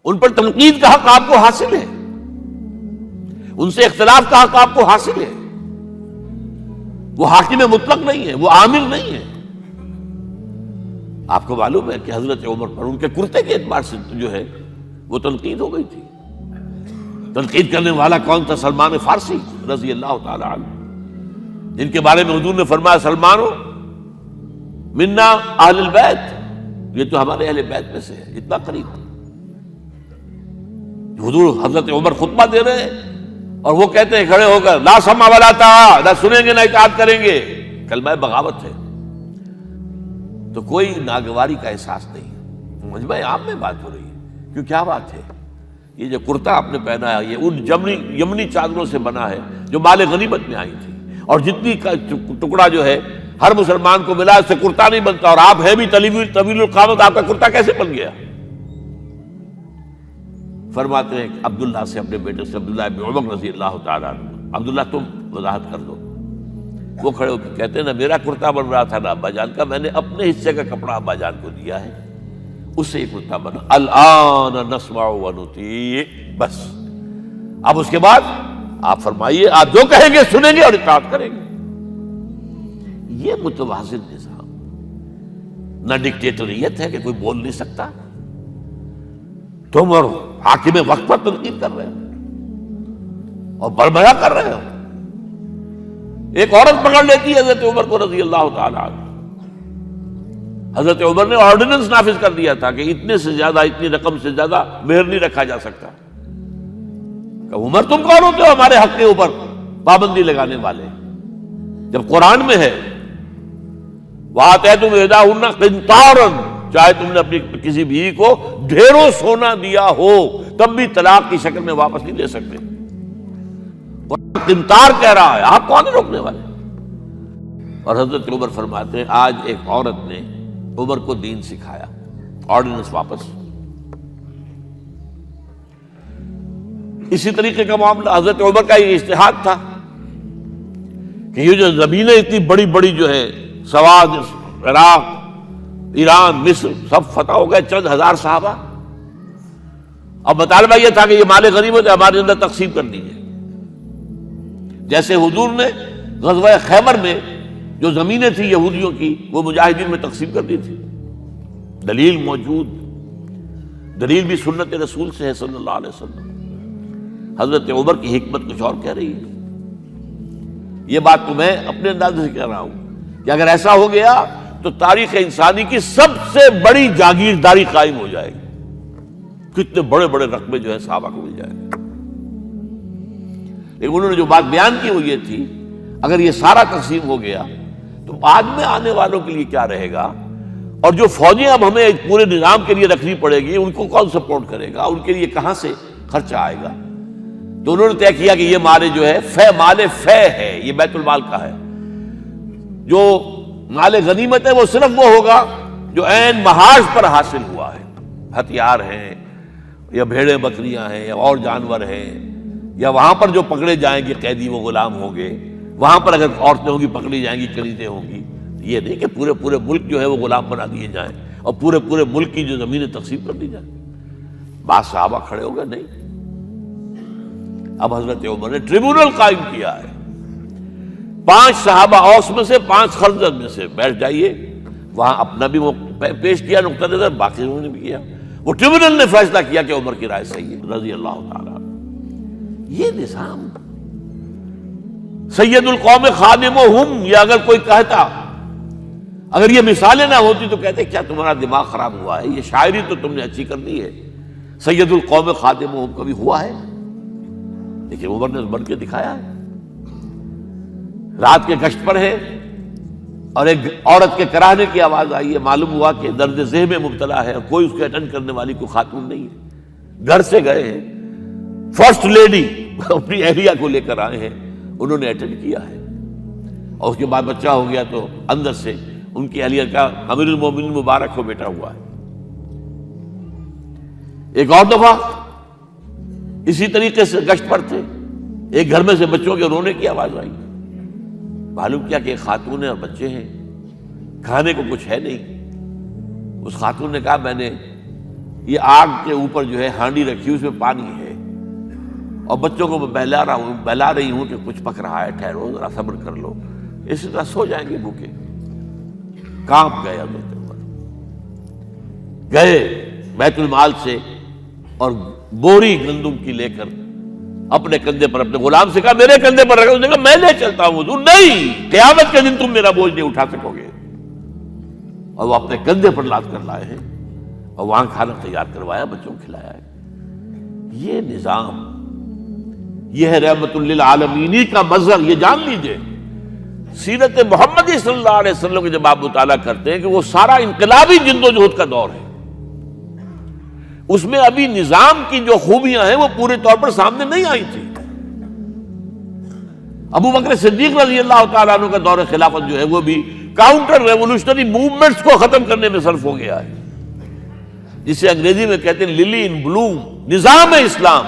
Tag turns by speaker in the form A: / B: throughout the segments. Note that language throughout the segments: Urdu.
A: ان پر تنقید کا حق آپ کو حاصل ہے، ان سے اختلاف کا حق آپ کو حاصل ہے. وہ حاکم مطلق نہیں ہے، وہ عامل نہیں ہے. آپ کو معلوم ہے کہ حضرت عمر پر ان کے کرتے کے اعتبار سے جو ہے وہ تنقید ہو گئی تھی. تنقید کرنے والا کون تھا؟ سلمان فارسی رضی اللہ تعالی عنہ، جن کے بارے میں حضور نے فرمایا سلمانو منا اہل البیت، یہ تو ہمارے اہل بیت میں سے ہے. اتنا قریب حضور حضرت عمر خطبہ دے رہے ہیں اور وہ کہتے ہیں کھڑے ہو کر لا سمع ولا طاعہ، نہ سنیں گے نہ اطاعت کریں گے. کلمہ بغاوت ہے. تو کوئی ناگواری کا احساس نہیں. مجمع عام میں بات ہو رہی ہے. کیوں کیا بات ہے؟ یہ جو کرتا آپ نے پہنا ہے یہ ان یمنی چادروں سے بنا ہے جو مال غنیمت میں آئی تھی، اور جتنی ٹکڑا جو ہے ہر مسلمان کو ملا اس سے کرتا نہیں بنتا، اور آپ ہے بھی طویل القامت، آپ کا کرتا کیسے بن گیا؟ فرماتے ہیں عبداللہ سے، اپنے بیٹے سے، عبداللہ ابن عمر رضی اللہ تعالیٰ عنہ، عبداللہ تم وضاحت کر دو. وہ کھڑے ہو کے کہتے ہیں نہ میرا کرتا بن رہا تھا نہ ابا جان کا، میں نے اپنے حصے کا کپڑا ابا جان کو دیا ہے، اس سے یہ کرتا بنا. الآن نسمع ونطیع، بس اب اس کے بعد آپ فرمائیے، آپ جو کہیں گے سنیں گے اور اطاعت کریں گے. یہ متوازن نظام، نہ ڈکٹیٹریت ہے کہ کوئی بول نہیں سکتا. تم اور حاکم وقت پر تنقید کر رہے ہو اور بربرا کر رہے ہو. ایک عورت پکڑ لیتی ہے حضرت عمر کو رضی اللہ تعالی عنہ. حضرت عمر نے آرڈیننس نافذ کر دیا تھا کہ اتنے سے زیادہ، اتنی رقم سے زیادہ مہر نہیں رکھا جا سکتا. کہ عمر تم کون ہوتے ہو ہمارے حق کے اوپر پابندی لگانے والے؟ جب قرآن میں ہے وَآتَيْتُمْ إِحْدَاهُنَّ قِنْطَارًا، چاہے تم نے اپنی کسی بیوی کو ڈھیروں سونا دیا ہو تب بھی طلاق کی شکل میں واپس نہیں دے سکتے. قرآن قنطار کہہ رہا ہے، آپ کون ہیں روکنے والے؟ اور حضرت عمر فرماتے ہیں آج ایک عورت نے عمر کو دین سکھایا، آرڈیننس واپس. اسی طریقے کا معاملہ حضرت عمر کا یہ اجتہاد تھا کہ یہ جو زمینیں اتنی بڑی بڑی جو ہے سواد، عراق، ایران، مصر سب فتح ہو گئے، چند ہزار صحابہ. اب مطالبہ یہ تھا کہ یہ مال غنیمت ہمارے اندر تقسیم کر دیجیے. جیسے حضور نے غزوہ خیبر میں جو زمینیں تھیں یہودیوں کی وہ مجاہدین میں تقسیم کر دی تھی. دلیل موجود، دلیل بھی سنت رسول سے ہے صلی اللہ علیہ وسلم. حضرت عمر کی حکمت کچھ اور کہہ رہی ہے. یہ بات تو میں اپنے انداز سے کہہ رہا ہوں کہ اگر ایسا ہو گیا تو تاریخ انسانی کی سب سے بڑی جاگیرداری قائم ہو جائے گی. کتنے بڑے بڑے رقبے جو ہے صحابہ کو مل جائے گا. لیکن انہوں نے جو بات بیان کی وہ یہ تھی اگر یہ سارا تقسیم ہو گیا تو بعد میں آنے والوں کے لیے کیا رہے گا، اور جو فوجیں اب ہمیں پورے نظام کے لیے رکھنی پڑے گی ان کو کون سپورٹ کرے گا، ان کے لیے کہاں سے خرچہ آئے گا. تو انہوں نے طے کیا کہ یہ مال جو ہے مال فے ہے، یہ بیت المال کا ہے. جو مال غنیمت ہے وہ صرف وہ ہوگا جو عین محاذ پر حاصل ہوا ہے. ہتھیار ہیں یا بھیڑیں بکریاں ہیں یا اور جانور ہیں، یا وہاں پر جو پکڑے جائیں گے قیدی وہ غلام ہوں گے، وہاں پر اگر عورتیں ہوں گی پکڑی جائیں گی، کنیزیں ہوں گی. یہ نہیں کہ پورے ملک جو ہے وہ غلام بنا دیے جائیں اور پورے ملک کی جو زمینیں تقسیم کر دی جائیں. بعض صحابہ کھڑے ہو گئے نہیں. اب حضرت عمر نے ٹریبونل قائم کیا ہے. 5 صحابہ اوس میں سے، 5 خزرج میں سے بیٹھ جائیے، وہاں اپنا بھی پیش کیا نقطہ نظر، باقی انہوں نے بھی کیا. وہ ٹریبونل نے فیصلہ کیا کہ عمر کی رائے صحیح ہے رضی اللہ تعالیٰ. یہ نظام سید القوم خادمہم، یہ اگر کوئی کہتا، اگر یہ مثالیں نہ ہوتی تو کہتے کیا تمہارا دماغ خراب ہوا ہے، یہ شاعری تو تم نے اچھی کر دی ہے، سید القوم خادمہم کبھی ہوا ہے؟ لیکن عمر نے بن کے دکھایا ہے. رات کے گشت پر ہے اور ایک عورت کے کراہنے کی آواز آئی ہے، معلوم ہوا کہ درد ذہن میں مبتلا ہے اور کوئی اس کے اٹینڈ کرنے والی کوئی خاتون نہیں ہے. گھر سے گئے ہیں، فرسٹ لیڈی اپنی اہلیہ کو لے کر آئے ہیں، انہوں نے اٹینڈ کیا ہے، اور اس کے بعد بچہ ہو گیا تو اندر سے ان کی اہلیہ کا امیر المومنین مبارک ہو بیٹا ہوا ہے. ایک اور دفعہ اسی طریقے سے گشت پر تھے، ایک گھر میں سے بچوں کے رونے کی آواز آئی. معلوم کیا کہ ایک خاتون ہے اور بچے ہیں، کھانے کو کچھ ہے نہیں. اس خاتون نے کہا میں نے یہ آگ کے اوپر جو ہے ہانڈی رکھی، اس میں پانی ہے، اور بچوں کو میں بہلا رہی ہوں کہ کچھ پک رہا ہے، ٹھہرو ذرا صبر کر لو، اسی طرح سو جائیں گے بھوکے۔ کانپ گئے حضرت عمر، گئے بیت المال سے اور بوری گندم کی لے کر اپنے کندھے پر، اپنے غلام سے کہا میرے کندھے پر رکھا، اس نے کہا میں لے چلتا ہوں حضور۔ نہیں، قیامت کے دن تم میرا بوجھ نہیں اٹھا سکو گے۔ اور وہ اپنے کندھے پر لاد کر لائے ہیں اور وہاں کھانا تیار کروایا، بچوں کو کھلایا ہے۔ یہ نظام، یہ ہے رحمت للعالمینی کا مظہر۔ یہ جان لیجئے سیرت محمدی صلی اللہ علیہ وسلم کے جب آپ مطالعہ کرتے ہیں کہ وہ سارا انقلابی جدوجہد کا دور ہے، اس میں ابھی نظام کی جو خوبیاں ہیں وہ پورے طور پر سامنے نہیں آئی تھی۔ ابو بکر صدیق رضی اللہ تعالیٰ عنہ کا دور خلافت جو ہے وہ بھی کاؤنٹر ریولوشنری موومنٹس کو ختم کرنے میں صرف ہو گیا ہے، جسے انگریزی میں کہتے ہیں للی ان بلوم، نظام اسلام۔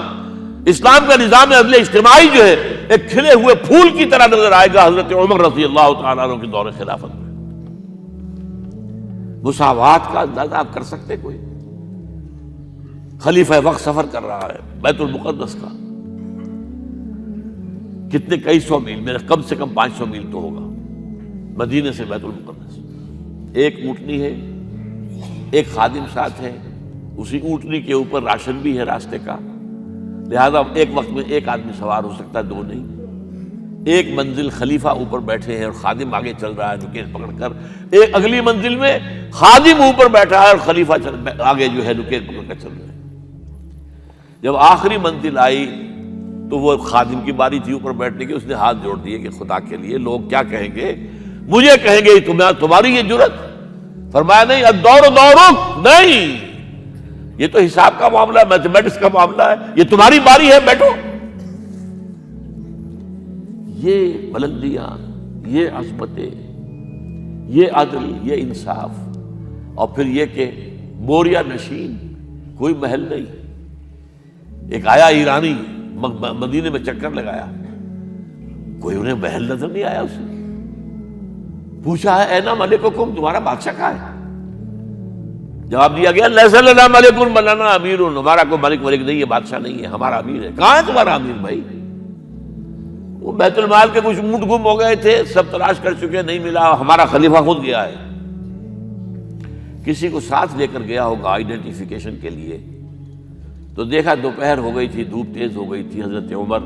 A: اسلام کا نظام عدل اجتماعی جو ہے ایک کھلے ہوئے پھول کی طرح نظر آئے گا حضرت عمر رضی اللہ تعالیٰ عنہ کے دور خلافت میں۔ مساوات کا اندازہ آپ کر سکتے؟ کوئی خلیفہ وقت سفر کر رہا ہے بیت المقدس کا، کتنے کئی سو میل، میرے کم سے کم 500 میل تو ہوگا مدینے سے بیت المقدس۔ ایک اونٹنی ہے، ایک خادم ساتھ ہے، اسی اونٹنی کے اوپر راشن بھی ہے راستے کا، لہذا ایک وقت میں ایک آدمی سوار ہو سکتا ہے، دو نہیں۔ ایک منزل خلیفہ اوپر بیٹھے ہیں اور خادم آگے چل رہا ہے نکیل پکڑ کر، ایک اگلی منزل میں خادم اوپر بیٹھا ہے اور خلیفہ آگے جو ہے نکیل پکڑ کر چل رہے ہیں۔ جب آخری منزل آئی تو وہ خادم کی باری تھی اوپر بیٹھنے کی، اس نے ہاتھ جوڑ دیے کہ خدا کے لیے لوگ کیا کہیں گے، مجھے کہیں گے تمہاری یہ جرت۔ فرمایا نہیں، الدور دورک، نہیں، یہ تو حساب کا معاملہ ہے، میتھمیٹکس کا معاملہ ہے، یہ تمہاری باری ہے، بیٹھو۔ یہ بلندیاں، یہ عظمتیں، یہ عدل، یہ انصاف، اور پھر یہ کہ بوریا نشین، کوئی محل نہیں۔ ایک آیا ایرانی مدینے میں چکر لگایا، کوئی انہیں محل نظر نہیں آیا، اسے پوچھا ہے اینا ملککم، تمہارا بادشاہ کہاں ہے؟ جواب دیا گیا لیس لنا ملک بل لنا امیر، ہمارا کوئی ملک نہیں ہے، بادشاہ نہیں ہے، ہمارا امیر ہے۔ کہاں ہے تمہارا امیر بھائی؟ وہ بیت المال کے کچھ اونٹ گم ہو گئے تھے، سب تلاش کر چکے، نہیں ملا، ہمارا خلیفہ خود گیا ہے۔ کسی کو ساتھ لے کر گیا ہوگا آئیڈینٹیفیکیشن کے لیے، تو دیکھا دوپہر ہو گئی تھی، دھوپ تیز ہو گئی تھی، حضرت عمر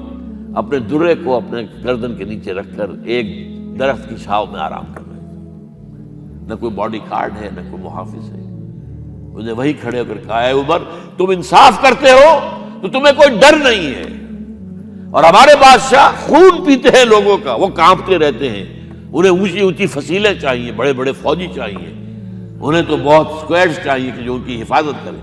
A: اپنے درے کو اپنے گردن کے نیچے رکھ کر ایک درخت کی چھاؤں میں آرام کر رہے تھے۔ نہ کوئی باڈی گارڈ ہے، نہ کوئی محافظ ہے۔ انہیں وہی کھڑے ہو کر کہا اے عمر، تم انصاف کرتے ہو تو تمہیں کوئی ڈر نہیں ہے، اور ہمارے بادشاہ خون پیتے ہیں لوگوں کا، وہ کانپتے رہتے ہیں، انہیں اونچی اونچی فصیلیں چاہیے، بڑے بڑے فوجی چاہیے، انہیں تو بہت اسکواڈز چاہیے کہ جو ان کی حفاظت کریں۔